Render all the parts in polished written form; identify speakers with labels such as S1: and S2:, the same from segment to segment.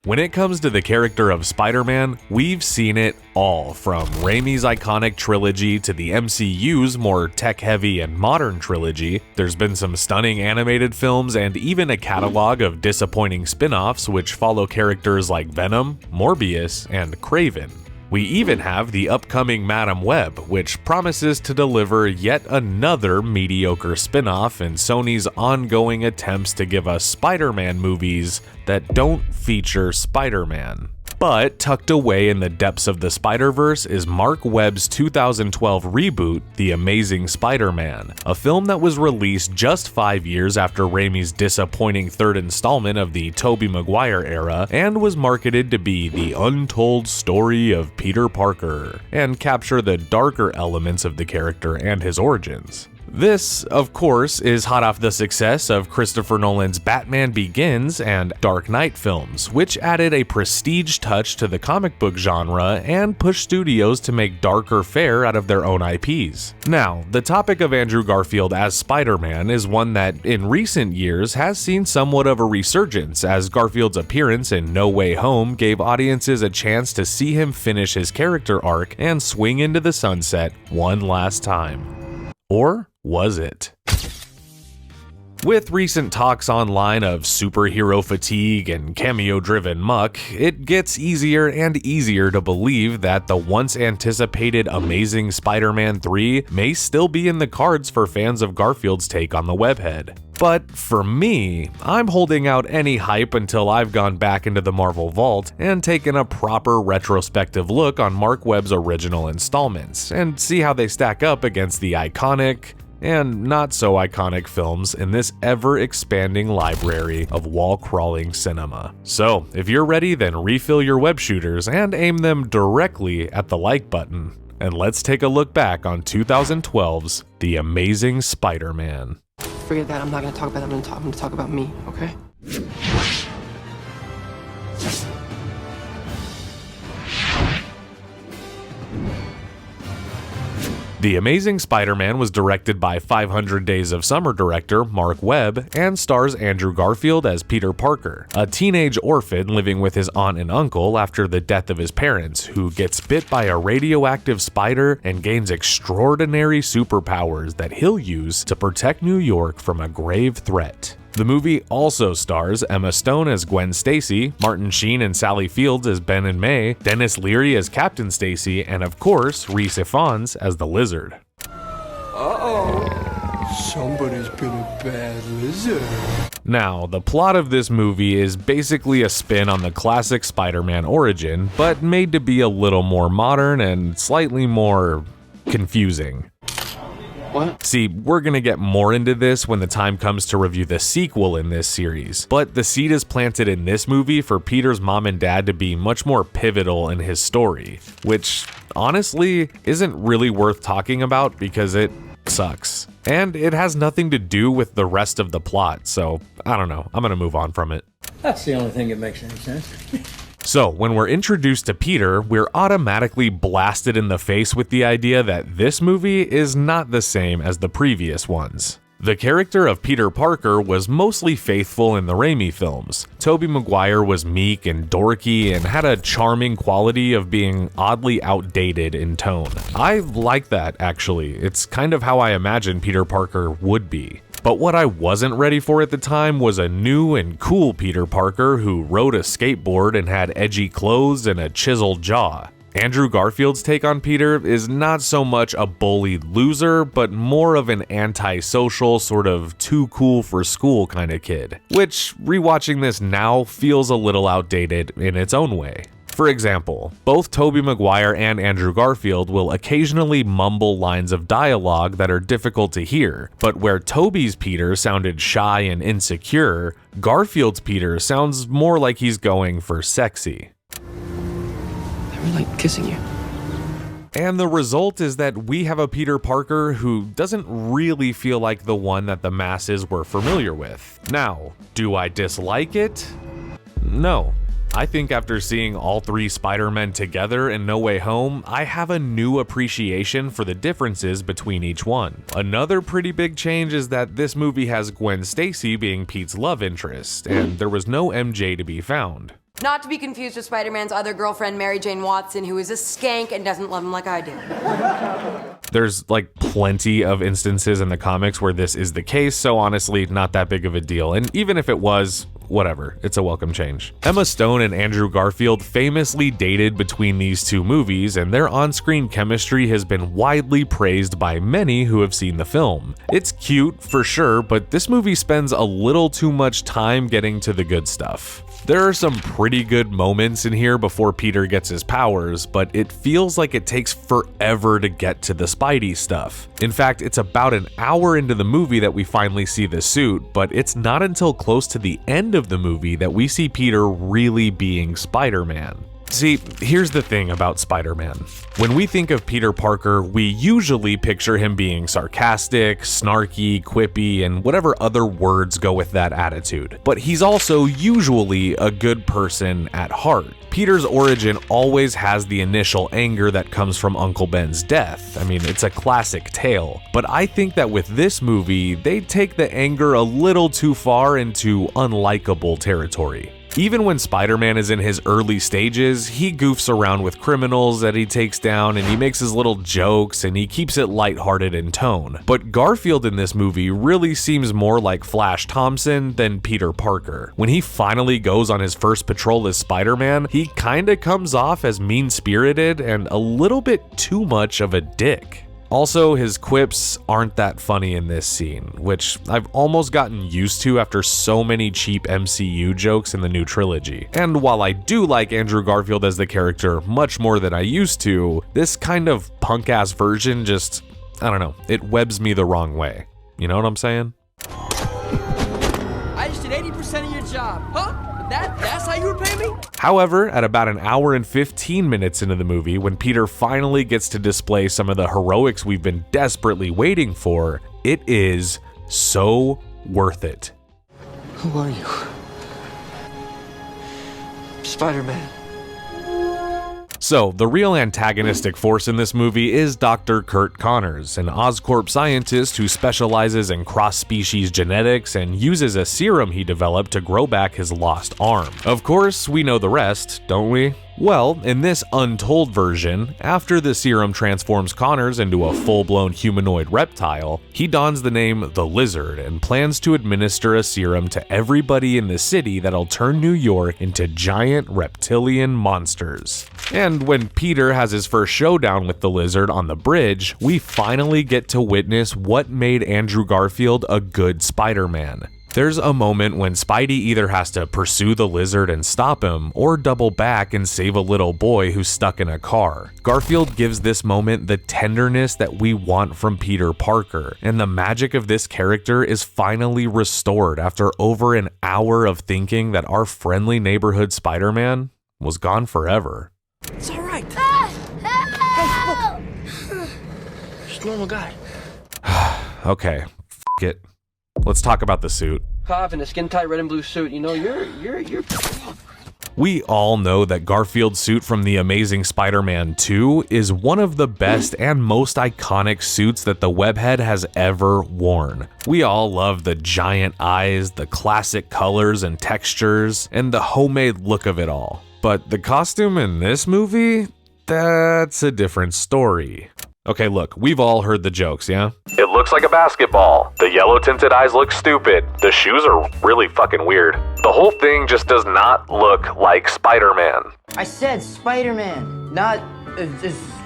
S1: When it comes to the character of Spider-Man, we've seen it all, from Raimi's iconic trilogy to the MCU's more tech-heavy and modern trilogy. There's been some stunning animated films and even a catalog of disappointing spin-offs which follow characters like Venom, Morbius, and Kraven. We even have the upcoming Marc Webb, which promises to deliver yet another mediocre spin-off in Sony's ongoing attempts to give us Spider-Man movies that don't feature Spider-Man. But tucked away in the depths of the Spider-Verse is Marc Webb's 2012 reboot, The Amazing Spider-Man, a film that was released just 5 years after Raimi's disappointing third installment of the Toby Maguire era, and was marketed to be the untold story of Peter Parker, and capture the darker elements of the character and his origins. This, of course, is hot off the success of Christopher Nolan's Batman Begins and Dark Knight films, which added a prestige touch to the comic book genre and pushed studios to make darker fare out of their own IPs. Now, the topic of Andrew Garfield as Spider-Man is one that, in recent years, has seen somewhat of a resurgence, as Garfield's appearance in No Way Home gave audiences a chance to see him finish his character arc and swing into the sunset one last time. Or was it? With recent talks online of superhero fatigue and cameo-driven muck, it gets easier and easier to believe that the once-anticipated Amazing Spider-Man 3 may still be in the cards for fans of Garfield's take on the webhead. But for me, I'm holding out any hype until I've gone back into the Marvel vault and taken a proper retrospective look on Marc Webb's original installments, and see how they stack up against the iconic and not so iconic films in this ever-expanding library of wall-crawling cinema. So, if you're ready, then refill your web shooters and aim them directly at the like button, and let's take a look back on 2012's The Amazing Spider-Man.
S2: Forget that, I'm not gonna talk about them, I'm gonna talk about me, okay?
S1: The Amazing Spider-Man was directed by 500 Days of Summer director Marc Webb and stars Andrew Garfield as Peter Parker, a teenage orphan living with his aunt and uncle after the death of his parents, who gets bit by a radioactive spider and gains extraordinary superpowers that he'll use to protect New York from a grave threat. The movie also stars Emma Stone as Gwen Stacy, Martin Sheen and Sally Fields as Ben and May, Dennis Leary as Captain Stacy, and of course, Rhys Ifans as the Lizard.
S3: Uh-oh. Somebody's been a bad lizard.
S1: Now, the plot of this movie is basically a spin on the classic Spider-Man origin, but made to be a little more modern and slightly more confusing.
S2: What?
S1: See, we're gonna get more into this when the time comes to review the sequel in this series, but the seed is planted in this movie for Peter's mom and dad to be much more pivotal in his story, which honestly isn't really worth talking about because it sucks. And it has nothing to do with the rest of the plot, so I don't know, I'm gonna move on from it.
S4: That's the only thing that makes any sense.
S1: So, when we're introduced to Peter, we're automatically blasted in the face with the idea that this movie is not the same as the previous ones. The character of Peter Parker was mostly faithful in the Raimi films. Toby Maguire was meek and dorky and had a charming quality of being oddly outdated in tone. I like that, actually. It's kind of how I imagine Peter Parker would be. But what I wasn't ready for at the time was a new and cool Peter Parker who rode a skateboard and had edgy clothes and a chiseled jaw. Andrew Garfield's take on Peter is not so much a bullied loser, but more of an antisocial, sort of too cool for school kind of kid, which, rewatching this now, feels a little outdated in its own way. For example, both Toby Maguire and Andrew Garfield will occasionally mumble lines of dialogue that are difficult to hear, but where Toby's Peter sounded shy and insecure, Garfield's Peter sounds more like he's going for sexy.
S2: I really like kissing you.
S1: And the result is that we have a Peter Parker who doesn't really feel like the one that the masses were familiar with. Now, do I dislike it? No. I think after seeing all three Spider-Men together in No Way Home, I have a new appreciation for the differences between each one. Another pretty big change is that this movie has Gwen Stacy being Pete's love interest, and there was no MJ to be found.
S5: Not to be confused with Spider-Man's other girlfriend, Mary Jane Watson, who is a skank and doesn't love him like I do.
S1: There's like plenty of instances in the comics where this is the case, so honestly, not that big of a deal. And even if it was, whatever, it's a welcome change. Emma Stone and Andrew Garfield famously dated between these two movies, and their on-screen chemistry has been widely praised by many who have seen the film. It's cute, for sure, but this movie spends a little too much time getting to the good stuff. There are some pretty good moments in here before Peter gets his powers, but it feels like it takes forever to get to the Spidey stuff. In fact, it's about an hour into the movie that we finally see the suit, but it's not until close to the end of the movie that we see Peter really being Spider-Man. See, here's the thing about Spider-Man. When we think of Peter Parker, we usually picture him being sarcastic, snarky, quippy, and whatever other words go with that attitude. But he's also usually a good person at heart. Peter's origin always has the initial anger that comes from Uncle Ben's death. I mean, it's a classic tale. But I think that with this movie, they take the anger a little too far into unlikable territory. Even when Spider-Man is in his early stages, he goofs around with criminals that he takes down, and he makes his little jokes, and he keeps it lighthearted in tone. But Garfield in this movie really seems more like Flash Thompson than Peter Parker. When he finally goes on his first patrol as Spider-Man, he kinda comes off as mean-spirited and a little bit too much of a dick. Also, his quips aren't that funny in this scene, which I've almost gotten used to after so many cheap MCU jokes in the new trilogy. And while I do like Andrew Garfield as the character much more than I used to, this kind of punk-ass version just, I don't know, it webs me the wrong way. You know what I'm saying?
S6: I just did 80% of your job, huh? That's how you repay me?
S1: However, at about an hour and 15 minutes into the movie, when Peter finally gets to display some of the heroics we've been desperately waiting for, it is so worth it.
S3: Who are you? Spider-Man.
S1: So, the real antagonistic force in this movie is Dr. Kurt Connors, an Oscorp scientist who specializes in cross-species genetics and uses a serum he developed to grow back his lost arm. Of course, we know the rest, don't we? Well, in this untold version, after the serum transforms Connors into a full-blown humanoid reptile, he dons the name The Lizard and plans to administer a serum to everybody in the city that'll turn New York into giant reptilian monsters. And when Peter has his first showdown with the Lizard on the bridge, we finally get to witness what made Andrew Garfield a good Spider-Man. There's a moment when Spidey either has to pursue the Lizard and stop him, or double back and save a little boy who's stuck in a car. Garfield gives this moment the tenderness that we want from Peter Parker, and the magic of this character is finally restored after over an hour of thinking that our friendly neighborhood Spider-Man was gone forever.
S6: It's all right.
S3: Just a normal guy.
S1: Okay, f it. Let's talk about the suit.
S6: Cobb in a skin-tight red and blue suit, you know, you're...
S1: We all know that Garfield's suit from The Amazing Spider-Man 2 is one of the best and most iconic suits that the webhead has ever worn. We all love the giant eyes, the classic colors and textures, and the homemade look of it all. But the costume in this movie? That's a different story. Okay, look, we've all heard the jokes, yeah? It looks like a basketball. The yellow tinted eyes look stupid. The shoes are really fucking weird. The whole thing just does not look like Spider-Man.
S7: I said Spider-Man, not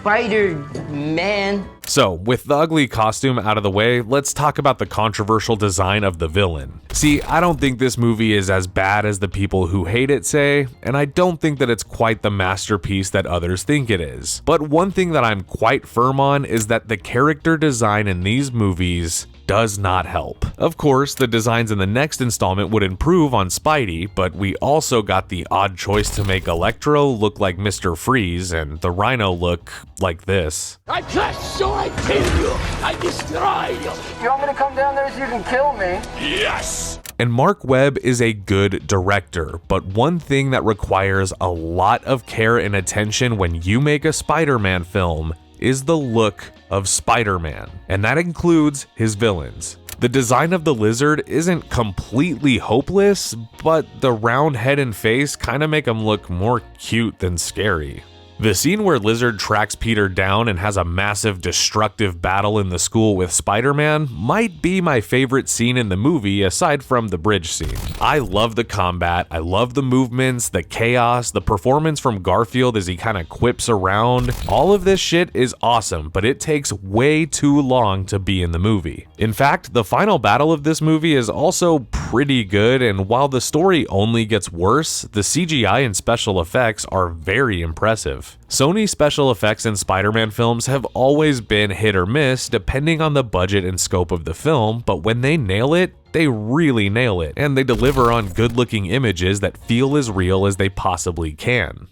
S7: Spider-Man.
S1: So, with the ugly costume out of the way, let's talk about the controversial design of the villain. See, I don't think this movie is as bad as the people who hate it say, and I don't think that it's quite the masterpiece that others think it is. But one thing that I'm quite firm on is that the character design in these movies does not help. Of course, the designs in the next installment would improve on Spidey, but we also got the odd choice to make Electro look like Mr. Freeze and the Rhino look like this.
S8: I crush, so I kill you. I destroy you.
S6: You want me to come down there so you can kill me?
S8: Yes!
S1: And Marc Webb is a good director, but one thing that requires a lot of care and attention when you make a Spider-Man film is the look of Spider-Man, and that includes his villains. The design of the lizard isn't completely hopeless, but the round head and face kind of make him look more cute than scary. The scene where Lizard tracks Peter down and has a massive destructive battle in the school with Spider-Man might be my favorite scene in the movie aside from the bridge scene. I love the combat, I love the movements, the chaos, the performance from Garfield as he kind of quips around. All of this shit is awesome, but it takes way too long to be in the movie. In fact, the final battle of this movie is also pretty good, and while the story only gets worse, the CGI and special effects are very impressive. Sony special effects in Spider-Man films have always been hit or miss depending on the budget and scope of the film, but when they nail it, they really nail it, and they deliver on good-looking images that feel as real as they possibly can.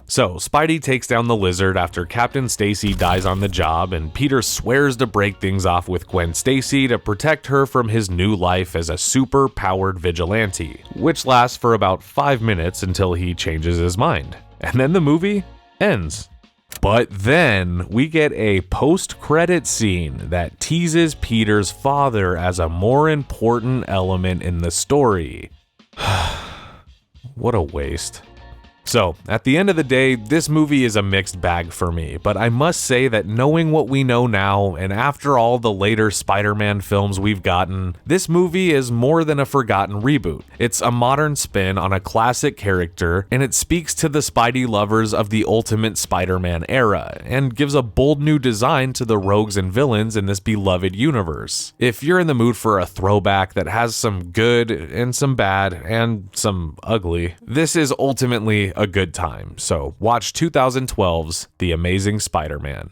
S1: So, Spidey takes down the lizard after Captain Stacy dies on the job, and Peter swears to break things off with Gwen Stacy to protect her from his new life as a super-powered vigilante, which lasts for about 5 minutes until he changes his mind. And then the movie ends. But then we get a post-credit scene that teases Peter's father as a more important element in the story. What a waste. So, at the end of the day, this movie is a mixed bag for me, but I must say that knowing what we know now, and after all the later Spider-Man films we've gotten, this movie is more than a forgotten reboot. It's a modern spin on a classic character, and it speaks to the Spidey lovers of the Ultimate Spider-Man era, and gives a bold new design to the rogues and villains in this beloved universe. If you're in the mood for a throwback that has some good, and some bad, and some ugly, this is ultimately a good time, so watch 2012's The Amazing Spider-Man.